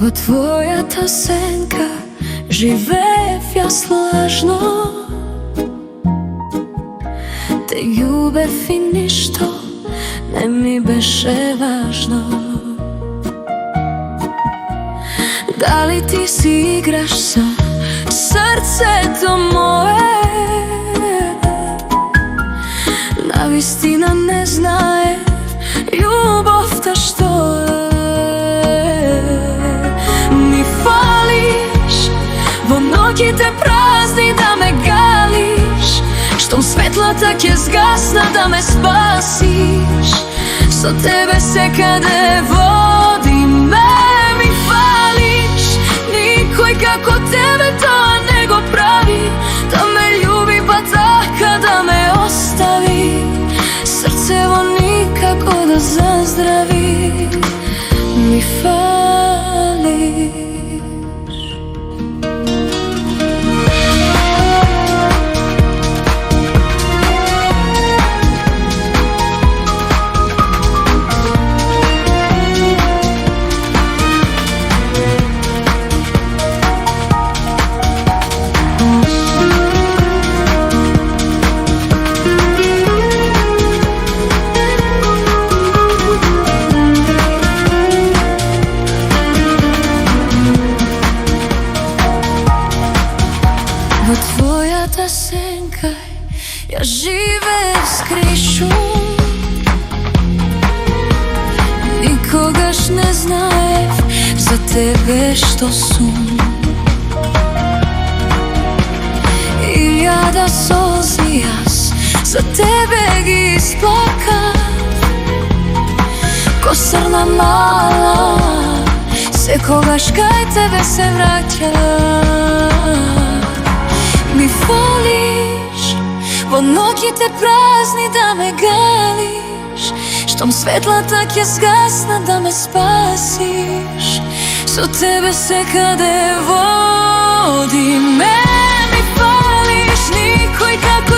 Во твојата сенка живеев јас лажно. Те љубев и ништо не ми беше важно. Дали ти си играш со срцето мое? Навистина не знаев љубовта што е. Ми фалиш во ноќите празни да ме галиш, штом светлата ќе згасна да ме спасиш. Со тебе секаде водиме. Ми фалиш, никој како тебе тоа не го прави. Да ме љуби па така да ме остави. Срцево никако да заздрави. Ми фалиш. Во твојата сенка ја живеев скришум. Никогаш не знаев за тебе што сум. Илјада солзи јас за тебе ги исплакав. Ко срна мала секогаш кај тебе се враќам. Ми фалиш во ноќите празни да ме галиш, штом светлата ќе згасна да ме спасиш. Со тебе секаде водиме. Ми фалиш, никој како